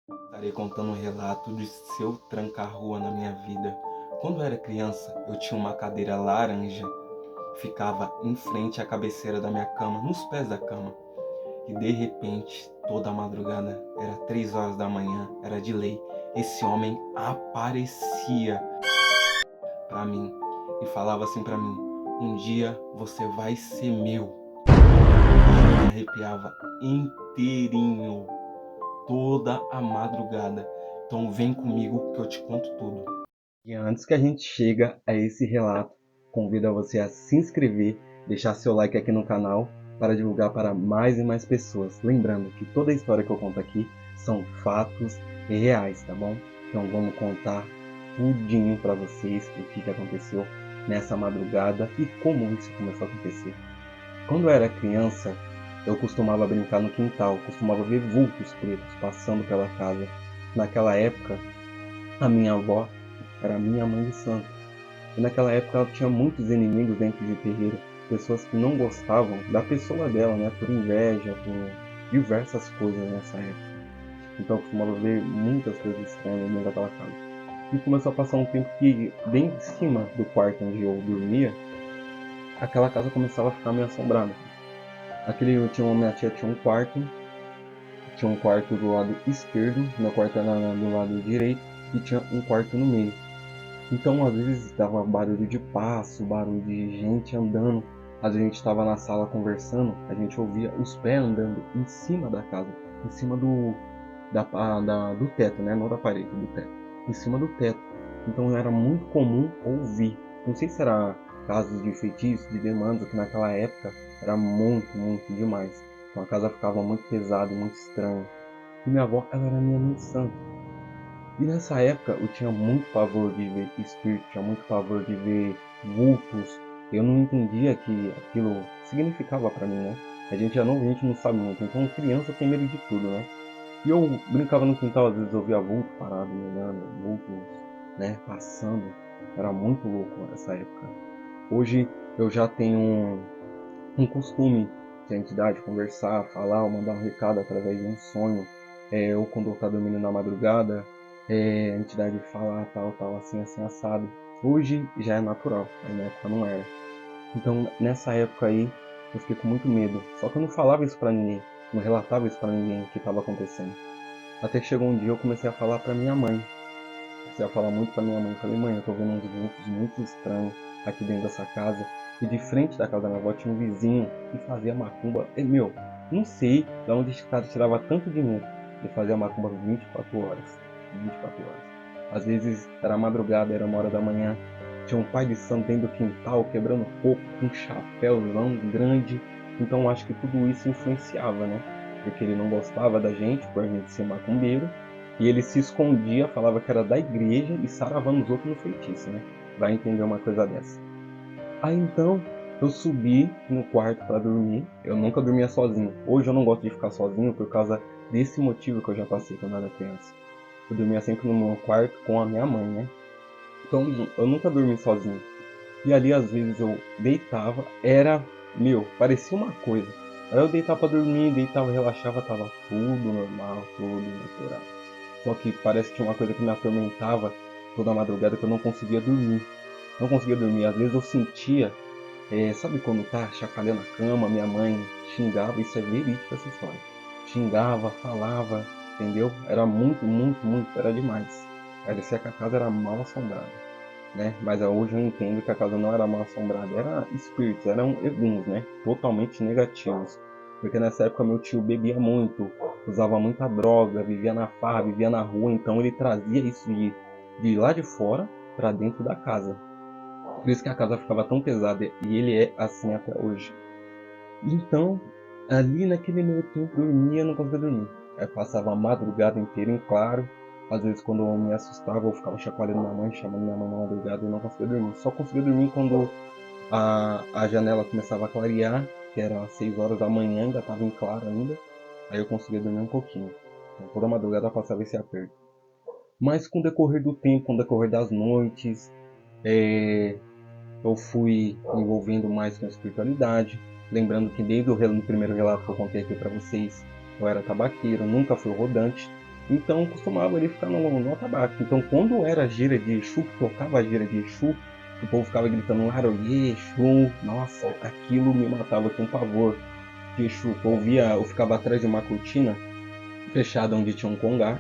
Estarei contando um relato de seu tranca-rua na minha vida. Quando eu era criança, eu tinha uma cadeira laranja, ficava em frente à cabeceira da minha cama, nos pés da cama. E de repente, toda a madrugada, era 3 horas da manhã, era de lei, esse homem aparecia pra mim e falava assim pra mim: um dia você vai ser meu. Eu me arrepiava inteirinho toda a madrugada. Então vem comigo que eu te conto tudo. E antes que a gente chega a esse relato, convido a você a se inscrever, deixar seu like aqui no canal para divulgar para mais e mais pessoas. Lembrando que toda a história que eu conto aqui são fatos reais, tá bom? Então vamos contar tudinho para vocês o que aconteceu nessa madrugada e como isso começou a acontecer. Quando eu era criança, eu costumava brincar no quintal, costumava ver vultos pretos passando pela casa. Naquela época, a minha avó era minha mãe de santo. E naquela época ela tinha muitos inimigos dentro de terreiro, pessoas que não gostavam da pessoa dela, né, por inveja, por diversas coisas nessa época. Então eu costumava ver muitas coisas estranhas dentro daquela casa. E começou a passar um tempo que, bem em cima do quarto onde eu dormia, aquela casa começava a ficar meio assombrada. Minha tia tinha um quarto do lado esquerdo, meu quarto era do lado direito e tinha um quarto no meio. Então às vezes dava barulho de passo, barulho de gente andando. Às vezes a gente estava na sala conversando, a gente ouvia os pés andando em cima da casa, em cima do teto, né? Não da parede, do teto. Em cima do teto. Então era muito comum ouvir. Não sei se era casos de feitiço, de demanda, que naquela época era muito, muito demais. Então a casa ficava muito pesada, muito estranha. E minha avó, ela era minha mãe de santo. E nessa época eu tinha muito pavor de ver espírito, tinha muito pavor de ver vultos. Eu não entendia que aquilo significava pra mim, né? A gente é novo, a gente não sabe muito. Então criança tem medo de tudo, né? E eu brincava no quintal, às vezes eu via vulto parado, me olhando, vultos, né, passando. Era muito louco essa época. Hoje eu já tenho um costume de a entidade conversar, falar ou mandar um recado através de um sonho. Ou quando eu tá dormindo na madrugada, a entidade falar tal, tal, assim, assim, assado. Hoje já é natural, mas na época não era. Então nessa época aí eu fiquei com muito medo. Só que eu não falava isso pra ninguém, não relatava isso pra ninguém o que estava acontecendo. Até que chegou um dia eu comecei a falar pra minha mãe. Comecei a falar muito pra minha mãe. Falei, mãe, eu tô vendo uns vultos muito estranhos aqui dentro dessa casa. E de frente da casa da minha avó tinha um vizinho que fazia macumba. Meu, não sei de onde esse cara tirava tanto dinheiro. Ele fazia macumba 24 horas. 24 horas. Às vezes era madrugada, era 1 hora da manhã. Tinha um pai de santo dentro do quintal, quebrando coco, com um chapéuzão grande. Então acho que tudo isso influenciava, né? Porque ele não gostava da gente, por a gente ser macumbeiro. E ele se escondia, falava que era da igreja e saravando os outros no feitiço, né? Vai entender uma coisa dessa. Aí então eu subi no quarto para dormir. Eu nunca dormia sozinho. Hoje eu não gosto de ficar sozinho por causa desse motivo que eu já passei quando eu era criança. Eu dormia sempre no meu quarto com a minha mãe, né? Então eu nunca dormi sozinho. E ali às vezes eu deitava, parecia uma coisa. Aí eu deitava pra dormir, deitava, relaxava, tava tudo normal, tudo natural. Só que parece que tinha uma coisa que me atormentava toda a madrugada que eu não conseguia dormir. Não conseguia dormir. Às vezes eu sentia, sabe quando tá chacoalhando a cama, minha mãe xingava, isso é verídico essa história. Xingava, falava, entendeu? Era muito, muito, muito, era demais. Parecia que a casa era mal assombrada, né? Mas hoje eu entendo que a casa não era mal assombrada, era espíritos, eram eguns, né? Totalmente negativos. Porque nessa época meu tio bebia muito, usava muita droga, vivia na farra, vivia na rua, então ele trazia isso de lá de fora para dentro da casa. Por isso que a casa ficava tão pesada e ele é assim até hoje. Então, ali naquele meu tempo eu dormia, não conseguia dormir. Aí passava a madrugada inteira em claro. Às vezes quando eu me assustava, eu ficava chacoalhando minha mãe, chamando minha mãe na madrugada e não conseguia dormir. Só conseguia dormir quando a janela começava a clarear, que era às 6 horas da manhã, ainda estava em claro ainda. Aí eu conseguia dormir um pouquinho. Então, toda madrugada eu passava esse aperto. Mas com o decorrer do tempo, com o decorrer das noites, é, eu fui me envolvendo mais com a espiritualidade. Lembrando que desde no primeiro relato que eu contei aqui para vocês, eu era tabaqueiro, nunca fui rodante. Então costumava ele ficar no atabaque. Então quando era a gira de Exu, que tocava a gira de Exu, o povo ficava gritando Laroye, Exu, nossa, aquilo me matava com pavor de Exu. Eu ficava atrás de uma cortina fechada onde tinha um congá,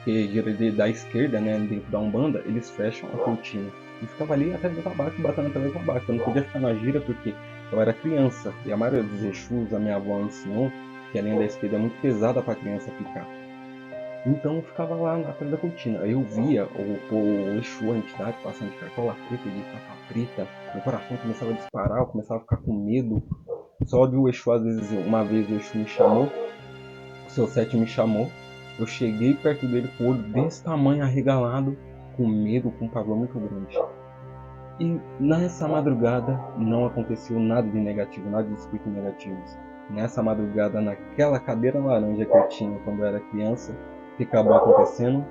que gira da esquerda, né, dentro da Umbanda, eles fecham a cortina. E ficava ali atrás do tabaco, batendo atrás do tabaco. Eu não podia ficar na gira porque eu era criança. E a maioria dos Exus, a minha avó ensinou que a linha da esquerda é muito pesada para a criança ficar. Então eu ficava lá atrás da cortina. Aí eu via o Exu, a entidade, passando de cartola preta, de capa preta. Meu coração começava a disparar, eu começava a ficar com medo. Só de o Exu, às vezes, uma vez o Exu me chamou, o seu sete me chamou. Eu cheguei perto dele com o olho desse tamanho arregalado, com medo, com um pavor muito grande. E nessa madrugada não aconteceu nada de negativo, nada de espíritos negativos. Nessa madrugada, naquela cadeira laranja que eu tinha quando eu era criança, que acabou acontecendo,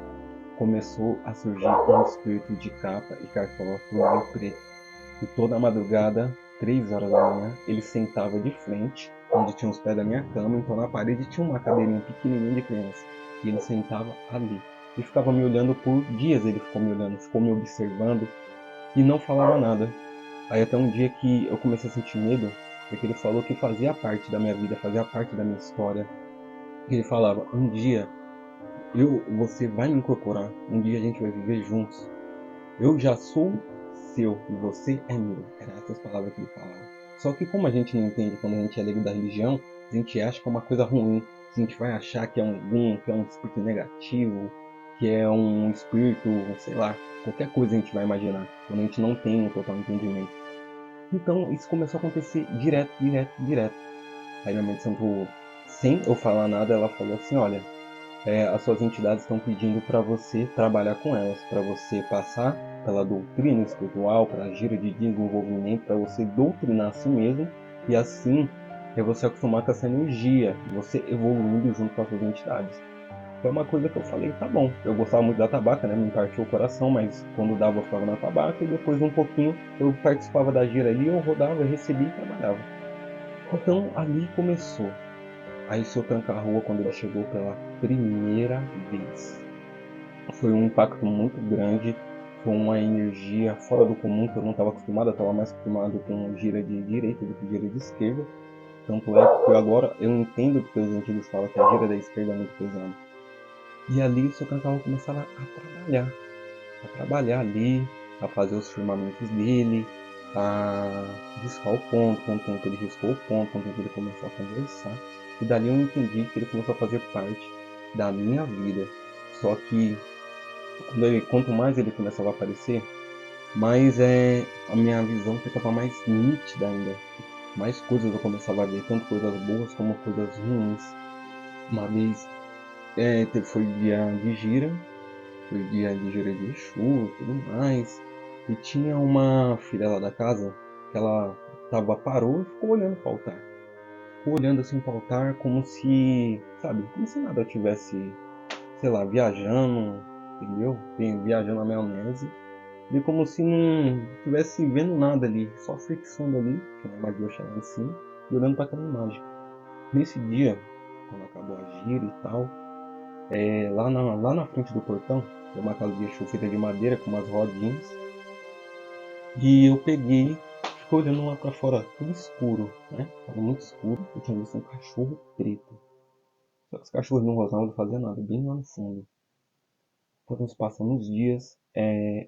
começou a surgir um espírito de capa e cartola todo preto. E toda a madrugada, 3 horas da manhã, ele sentava de frente, onde tinha os pés da minha cama, então na parede tinha uma cadeirinha pequenininha de criança. E ele sentava ali. E ficava me olhando por dias, ele ficou me olhando, ficou me observando e não falava nada. Aí até um dia que eu comecei a sentir medo, porque ele falou que fazia parte da minha vida, fazia parte da minha história. Ele falava, um dia você vai me incorporar, um dia a gente vai viver juntos. Eu já sou seu e você é meu. Eram essas palavras que ele falava. Só que como a gente não entende quando a gente é leigo da religião, a gente acha que é uma coisa ruim. A gente vai achar que é que é um espírito negativo, que é um espírito, sei lá, qualquer coisa a gente vai imaginar, quando a gente não tem um total entendimento. Então isso começou a acontecer direto, direto, direto. Aí minha mãe de santo, sem eu falar nada, ela falou assim, olha, as suas entidades estão pedindo para você trabalhar com elas, para você passar pela doutrina espiritual, pela gira de desenvolvimento, para você doutrinar a si mesmo e assim você acostumar com essa energia, você evoluindo junto com as suas entidades. Foi uma coisa que eu falei, tá bom. Eu gostava muito da tabaca, né? Me partiu o coração, mas quando dava eu ficava na tabaca e depois um pouquinho eu participava da gira ali, eu rodava, recebia e trabalhava. Então ali começou. Aí o seu Tranca-Rua, quando ele chegou pela primeira vez, foi um impacto muito grande, foi uma energia fora do comum que eu não estava acostumado, eu estava mais acostumado com gira de direita do que gira de esquerda. Tanto é que agora eu entendo porque os antigos falam que a gira da esquerda é muito pesada. E ali o seu Tranca-Rua começava a trabalhar ali, a fazer os firmamentos dele, a riscar o ponto, com o tempo ele riscou o ponto, com o tempo ele começou a conversar. E dali eu entendi que ele começou a fazer parte da minha vida. Só que quanto mais ele começava a aparecer, mais a minha visão ficava mais nítida ainda. Mais coisas eu começava a ver, tanto coisas boas como coisas ruins. Uma vez foi dia de gira, foi dia de gira de Exu e tudo mais. E tinha uma filha lá da casa que ela parou e ficou olhando para o altar. Ficou olhando assim para o altar como se, sabe, como se nada tivesse, sei lá, viajando, entendeu? Viajando na maionese. E como se não tivesse vendo nada ali, só fixando ali, que a magia lá em cima, e olhando para aquela imagem. Nesse dia, quando acabou a gira e tal, lá na frente do portão, tem uma casa de Exu feita de madeira com umas rodinhas. E eu peguei, fiquei olhando lá pra fora, tudo escuro, né? Tava muito escuro. Eu tinha visto um cachorro preto. Só que os cachorros não gostavam de fazer nada, bem lá no fundo. Foram se passando os dias.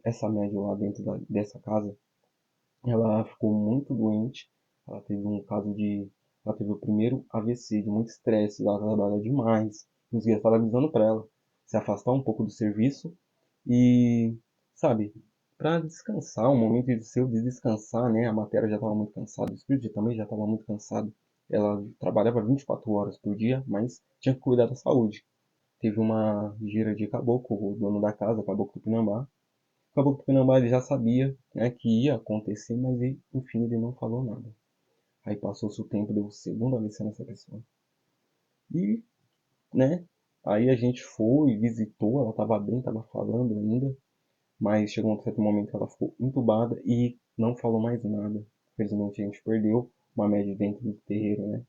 Essa média lá dentro dessa casa, ela ficou muito doente. Ela teve um caso de. Ela teve o primeiro AVC, de muito estresse. Ela trabalha demais. Os guias estavam avisando pra ela se afastar um pouco do serviço e, sabe, para descansar, um momento de seu de descansar, né? A matéria já estava muito cansada, o espírito também já estava muito cansado. Ela trabalhava 24 horas por dia, mas tinha que cuidar da saúde. Teve uma gira de caboclo, o dono da casa, Caboclo Tupinambá. O Caboclo Tupinambá ele já sabia, né, que ia acontecer, mas ele, enfim, ele não falou nada. Aí passou-se o tempo, deu segunda vez nessa pessoa. E, né, aí a gente foi, visitou, ela estava bem, estava falando ainda. Mas chegou um certo momento que ela ficou entubada e não falou mais nada. Infelizmente a gente perdeu uma média dentro do terreiro, né?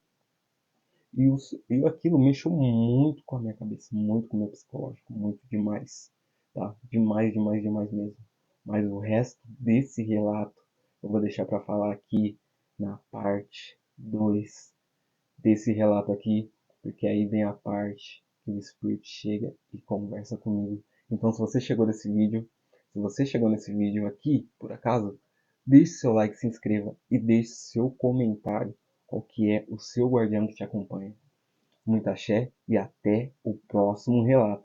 E aquilo mexeu muito com a minha cabeça, muito com o meu psicológico, muito demais, tá? Demais, demais, demais mesmo. Mas o resto desse relato eu vou deixar para falar aqui na parte 2 desse relato aqui, porque aí vem a parte que o Espírito chega e conversa comigo. Então, se você chegou nesse vídeo aqui, por acaso, deixe seu like, se inscreva e deixe seu comentário qual que é o seu guardião que te acompanha. Muito axé e até o próximo relato.